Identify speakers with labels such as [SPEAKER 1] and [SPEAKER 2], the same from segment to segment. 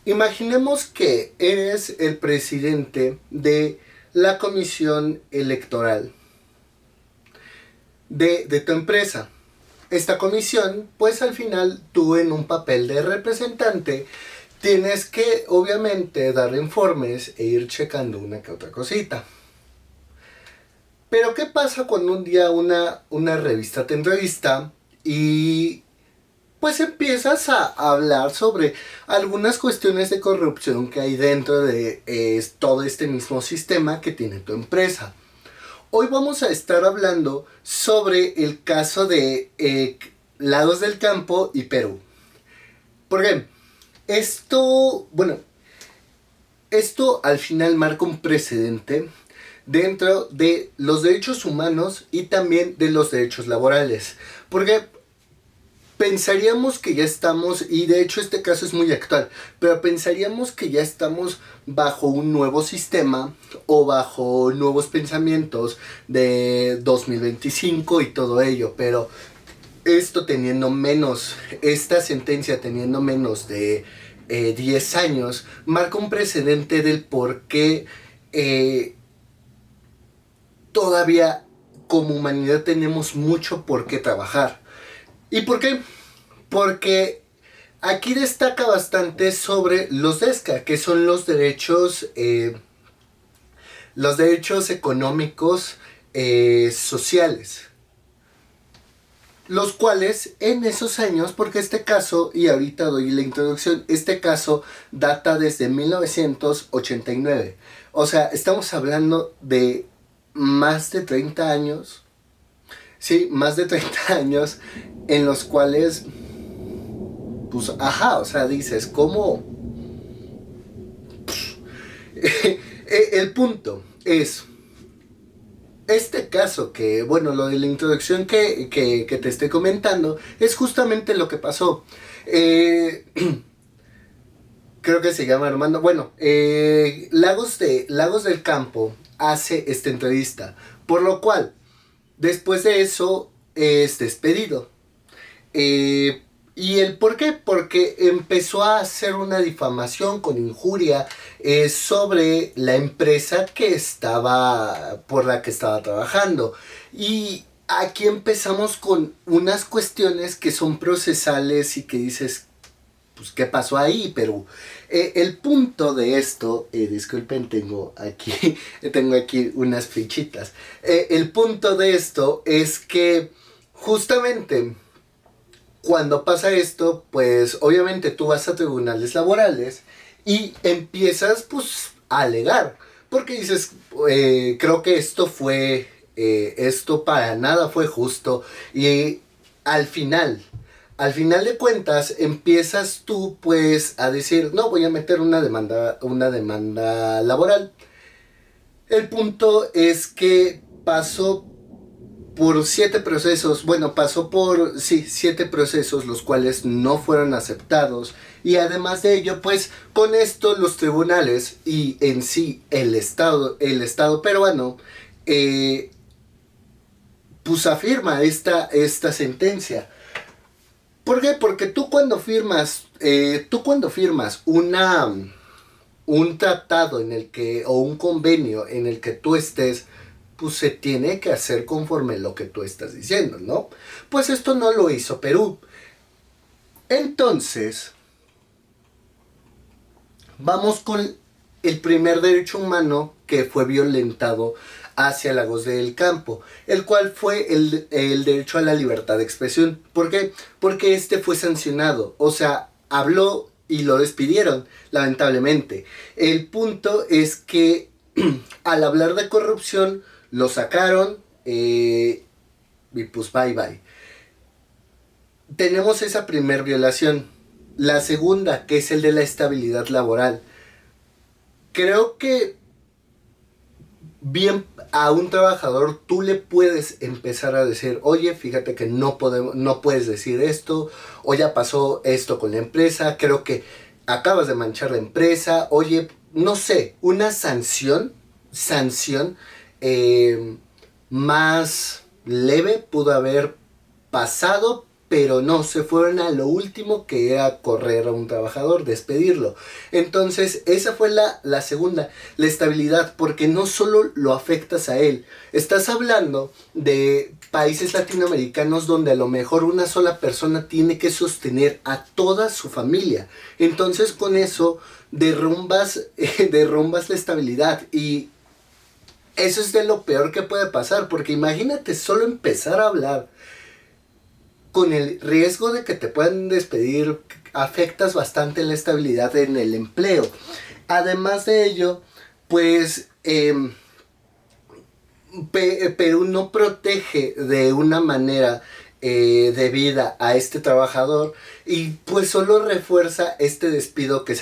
[SPEAKER 1] Imaginemos que eres el presidente de la comisión electoral de tu empresa. Esta comisión, pues al final tú en un papel de representante tienes que obviamente dar informes e ir checando una que otra cosita. Pero ¿qué pasa cuando un día una revista te entrevista y pues empiezas a hablar sobre algunas cuestiones de corrupción que hay dentro de todo este mismo sistema que tiene tu empresa? Hoy vamos a estar hablando sobre el caso de Lagos del Campo y Perú. Porque esto al final marca un precedente dentro de los derechos humanos y también de los derechos laborales. Porque pensaríamos que ya estamos, y de hecho este caso es muy actual, pero pensaríamos que ya estamos bajo un nuevo sistema o bajo nuevos pensamientos de 2025 y todo ello, pero esto teniendo menos, esta sentencia teniendo menos de 10 años, marca un precedente del por qué todavía como humanidad tenemos mucho por qué trabajar. ¿Y por qué? Porque aquí destaca bastante sobre los DESCA, que son los derechos económicos sociales. Los cuales en esos años, porque este caso, y ahorita doy la introducción, este caso data desde 1989. O sea, estamos hablando de más de 30 años, sí, más de 30 años en los cuales pues, ajá, o sea, dices, ¿cómo? El punto es, este caso que, bueno, lo de la introducción que te estoy comentando, es justamente lo que pasó. Eh, Creo que se llama Armando. Bueno, Lagos del Campo hace esta entrevista, por lo cual, después de eso, es despedido. Eh, ¿Y el por qué? Porque empezó a hacer una difamación con injuria sobre la empresa por la que estaba trabajando. Y aquí empezamos con unas cuestiones que son procesales y que dices, pues, ¿qué pasó ahí? Pero el punto de esto, disculpen, tengo aquí unas fichitas. El punto de esto es que justamente cuando pasa esto, pues obviamente tú vas a tribunales laborales y empiezas pues a alegar. Porque dices, creo que esto para nada fue justo. Y al final, al final de cuentas, empiezas tú pues a decir, no, voy a meter una demanda laboral. El punto es que pasó por, sí, 7 procesos, los cuales no fueron aceptados. Y además de ello, pues con esto los tribunales y en sí el Estado peruano, eh, pues afirma esta sentencia. ¿Por qué? Porque tú cuando firmas un tratado o un convenio en el que tú estés, pues se tiene que hacer conforme lo que tú estás diciendo, ¿no? Pues esto no lo hizo Perú. Entonces, vamos con el primer derecho humano que fue violentado hacia Lagos del Campo, el cual fue el derecho a la libertad de expresión. ¿Por qué? Porque este fue sancionado, o sea, habló y lo despidieron, lamentablemente. El punto es que al hablar de corrupción, lo sacaron y pues bye bye. Tenemos esa primer violación. La segunda, que es el de la estabilidad laboral. Creo que bien a un trabajador tú le puedes empezar a decir, oye, fíjate que no puedes decir esto, o ya pasó esto con la empresa, creo que acabas de manchar la empresa, oye, no sé, una sanción eh, más leve pudo haber pasado, pero no, se fueron a lo último, que era correr a un trabajador, despedirlo. Entonces, esa fue la segunda, la estabilidad, porque no solo lo afectas a él, estás hablando de países latinoamericanos donde a lo mejor una sola persona tiene que sostener a toda su familia. Entonces, con eso derrumbas, derrumbas la estabilidad, y eso es de lo peor que puede pasar, porque imagínate solo empezar a hablar con el riesgo de que te puedan despedir, afectas bastante la estabilidad en el empleo. Además de ello, pues Perú no protege de una manera debida a este trabajador, y pues solo refuerza este despido que es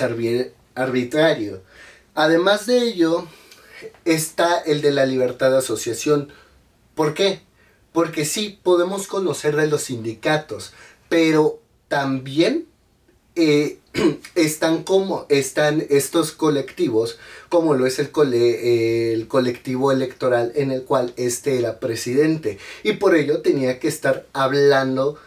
[SPEAKER 1] arbitrario. Además de ello, está el de la libertad de asociación. ¿Por qué? Porque sí podemos conocer de los sindicatos, pero también eh, están estos colectivos, como lo es el colectivo electoral, en el cual este era presidente, y por ello tenía que estar hablando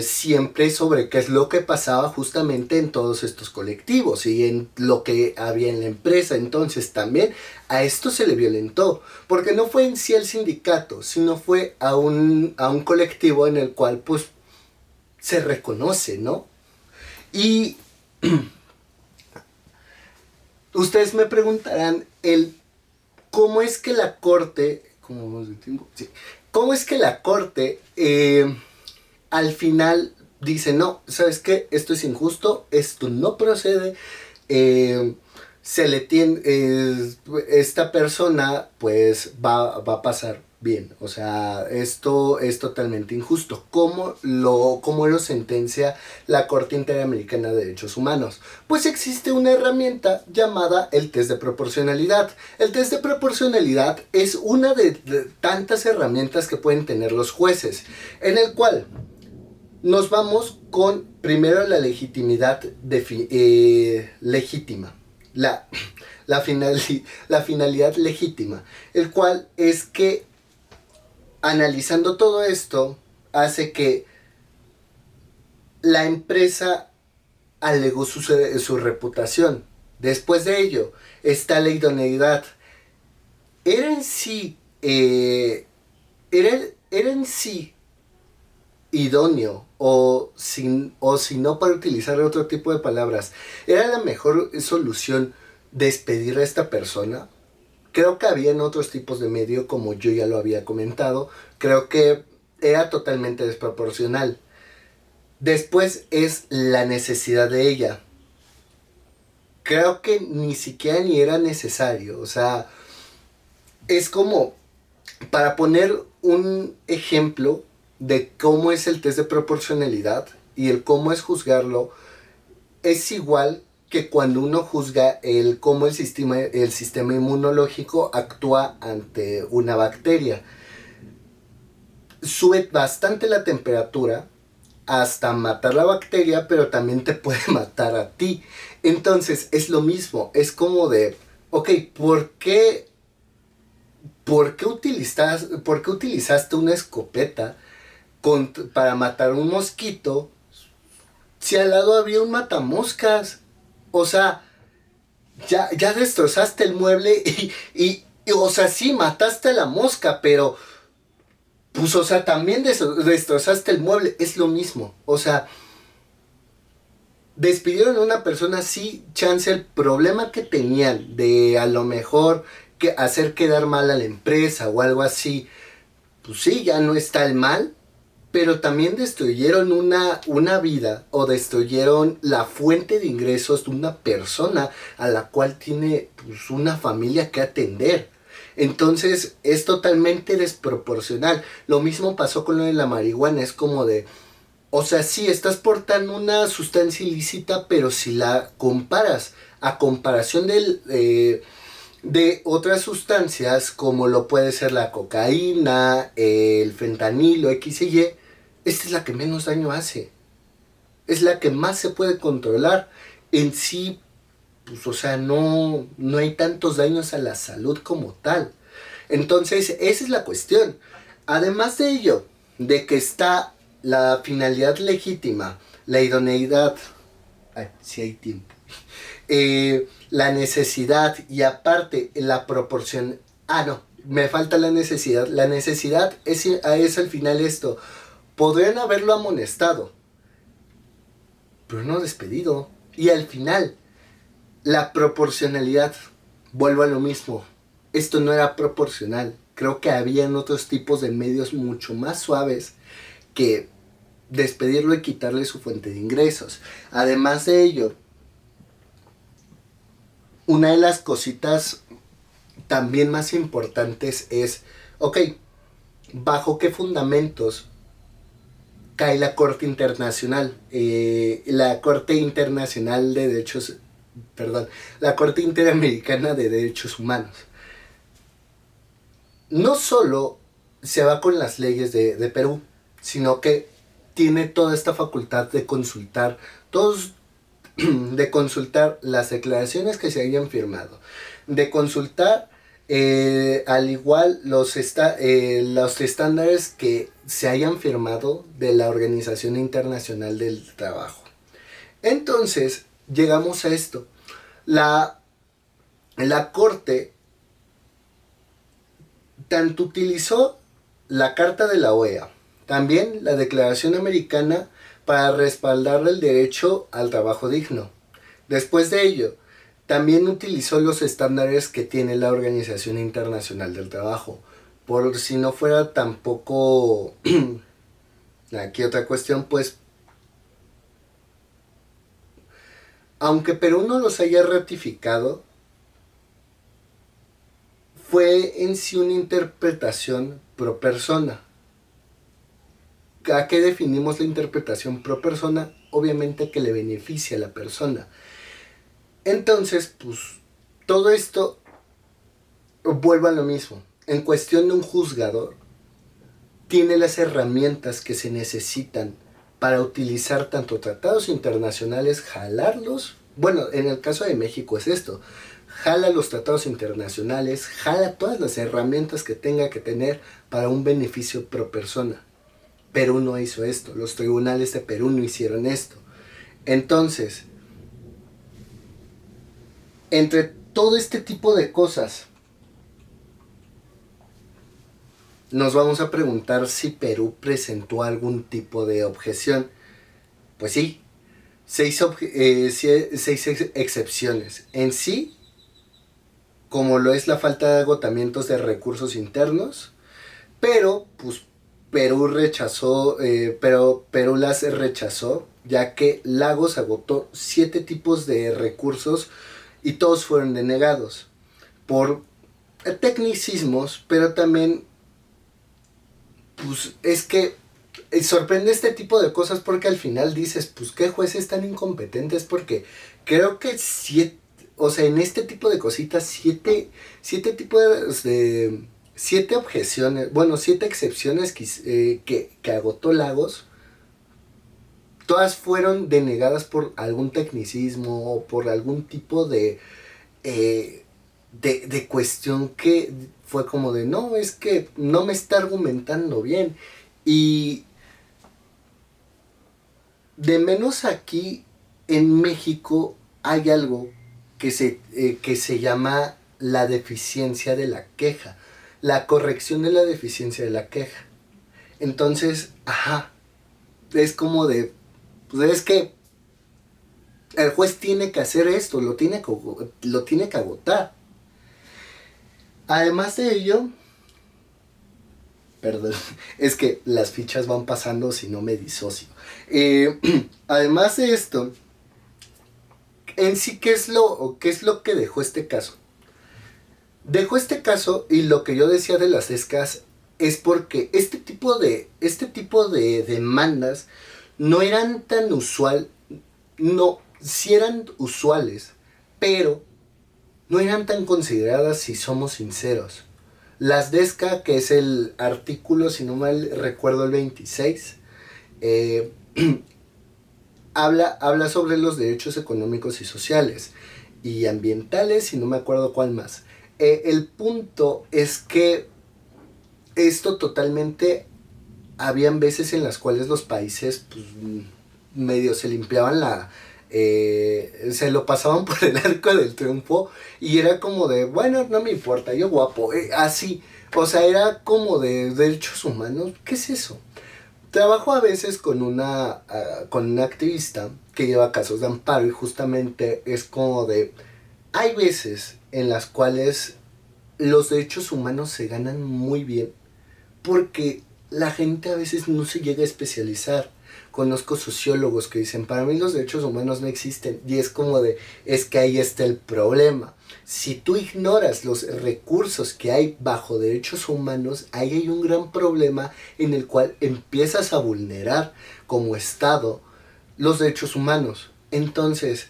[SPEAKER 1] siempre sobre qué es lo que pasaba justamente en todos estos colectivos y en lo que había en la empresa. Entonces también a esto se le violentó, porque no fue en sí el sindicato, sino fue a un colectivo en el cual pues se reconoce, ¿no? Y ustedes me preguntarán cómo es que la corte, ¿cómo vamos de tiempo? Sí. ¿Cómo es que la corte al final dice, no, ¿sabes qué? Esto es injusto, esto no procede, se le tiene, esta persona pues va a pasar bien, o sea, esto es totalmente injusto. ¿Cómo lo sentencia la Corte Interamericana de Derechos Humanos? Pues existe una herramienta llamada el test de proporcionalidad. El test de proporcionalidad es una de tantas herramientas que pueden tener los jueces, en el cual nos vamos con primero la legitimidad legítima, la finalidad legítima, el cual es que analizando todo esto hace que la empresa alegó su reputación. Después de ello está la idoneidad. Era en sí, era en sí idóneo, o si no, para utilizar otro tipo de palabras, ¿era la mejor solución despedir a esta persona? Creo que había otros tipos de medio, como yo ya lo había comentado. Creo que era totalmente desproporcional. Después es la necesidad de ella. Creo que ni siquiera ni era necesario. O sea, es como, para poner un ejemplo de cómo es el test de proporcionalidad y el cómo es juzgarlo, es igual que cuando uno juzga cómo el sistema inmunológico actúa ante una bacteria. Sube bastante la temperatura hasta matar la bacteria, pero también te puede matar a ti. Entonces es lo mismo, es como de, ok, ¿por qué utilizaste una escopeta para matar un mosquito si al lado había un matamoscas? O sea, ya destrozaste el mueble y, o sea, sí, mataste a la mosca, pero pues, o sea, también destrozaste el mueble. Es lo mismo. O sea, despidieron a una persona, sí, chance el problema que tenían de a lo mejor que hacer quedar mal a la empresa o algo así, pues sí, ya no está el mal, pero también destruyeron una vida, o destruyeron la fuente de ingresos de una persona a la cual tiene pues una familia que atender. Entonces es totalmente desproporcional. Lo mismo pasó con lo de la marihuana. Es como de, o sea, sí, estás portando una sustancia ilícita, pero si la comparas a comparación de otras sustancias, como lo puede ser la cocaína, el fentanilo, X y Y, esta es la que menos daño hace. Es la que más se puede controlar. En sí, pues, o sea, no hay tantos daños a la salud como tal. Entonces, esa es la cuestión. Además de ello, de que está la finalidad legítima, la idoneidad, ay, si hay tiempo, la necesidad y aparte la proporción, no, me falta la necesidad es al final esto, podrían haberlo amonestado, pero no despedido, y al final, la proporcionalidad, vuelvo a lo mismo, esto no era proporcional, creo que habían otros tipos de medios mucho más suaves que despedirlo y quitarle su fuente de ingresos. Además de ello, una de las cositas también más importantes es, ok, ¿bajo qué fundamentos cae la Corte Internacional? La Corte Internacional de Derechos, perdón, la Corte Interamericana de Derechos Humanos. No solo se va con las leyes de Perú, sino que tiene toda esta facultad de consultar de consultar las declaraciones que se hayan firmado, de consultar al igual los estándares que se hayan firmado de la Organización Internacional del Trabajo. Entonces, llegamos a esto. La Corte tanto utilizó la Carta de la OEA, también la Declaración Americana para respaldar el derecho al trabajo digno. Después de ello, también utilizó los estándares que tiene la Organización Internacional del Trabajo. Por si no fuera tampoco aquí otra cuestión, pues aunque Perú no los haya ratificado, fue en sí una interpretación pro persona. ¿A qué definimos la interpretación pro persona? Obviamente que le beneficia a la persona. Entonces, pues, todo esto vuelve a lo mismo. En cuestión de un juzgador, tiene las herramientas que se necesitan para utilizar tanto tratados internacionales, jalarlos. Bueno, en el caso de México es esto. Jala los tratados internacionales, jala todas las herramientas que tenga que tener para un beneficio pro persona. Perú no hizo esto, los tribunales de Perú no hicieron esto. Entonces, entre todo este tipo de cosas, nos vamos a preguntar si Perú presentó algún tipo de objeción. Pues sí, seis excepciones. En sí, como lo es la falta de agotamientos de recursos internos, pero pues Perú las rechazó, ya que Lagos agotó 7 tipos de recursos y todos fueron denegados por tecnicismos, pero también pues es que sorprende este tipo de cosas porque al final dices, pues qué jueces tan incompetentes, porque creo que 7, o sea, en este tipo de cositas, 7 tipos de 7 objeciones, bueno, 7 excepciones que agotó Lagos, todas fueron denegadas por algún tecnicismo o por algún tipo de cuestión que fue como de, no, es que no me está argumentando bien. Y de menos aquí en México hay algo que se llama la deficiencia de la queja, la corrección de la deficiencia de la queja. Entonces, es como de, pues es que el juez tiene que hacer esto, lo tiene que agotar. Además de ello, perdón, es que las fichas van pasando si no me disocio. Además de esto, en sí, ¿qué es lo que dejó este caso? Dejó este caso, y lo que yo decía de las escas es porque este tipo de demandas no eran tan sí eran usuales, pero no eran tan consideradas, si somos sinceros. Las DESCA, que es el artículo, si no mal recuerdo, el 26, habla sobre los derechos económicos y sociales y ambientales, y no me acuerdo cuál más. El punto es que esto totalmente habían veces en las cuales los países pues, medio se limpiaban se lo pasaban por el arco del triunfo y era como de, bueno, no me importa, yo guapo, así. O sea, era como de derechos humanos. ¿Qué es eso? Trabajo a veces con una activista que lleva casos de amparo y justamente es como de, hay veces en las cuales los derechos humanos se ganan muy bien porque la gente a veces no se llega a especializar. Conozco sociólogos que dicen, para mí los derechos humanos no existen. Y es como de, es que ahí está el problema. Si tú ignoras los recursos que hay bajo derechos humanos, ahí hay un gran problema en el cual empiezas a vulnerar como Estado los derechos humanos. Entonces,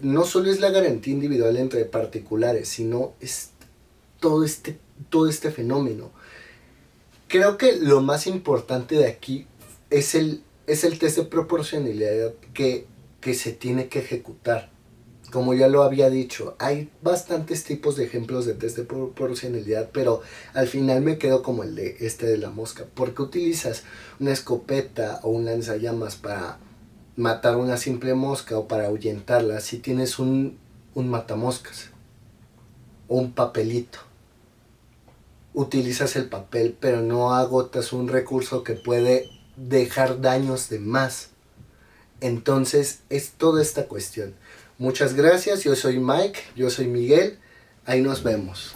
[SPEAKER 1] no solo es la garantía individual entre particulares, sino es todo todo este fenómeno. Creo que lo más importante de aquí es el test de proporcionalidad que se tiene que ejecutar. Como ya lo había dicho, hay bastantes tipos de ejemplos de test de proporcionalidad, pero al final me quedo como el de este de la mosca. ¿Por qué utilizas una escopeta o un lanzallamas para matar una simple mosca o para ahuyentarla si tienes un matamoscas o un papelito? Utilizas el papel, pero no agotas un recurso que puede dejar daños de más. Entonces es toda esta cuestión. Muchas gracias, yo soy Mike, yo soy Miguel, ahí nos vemos.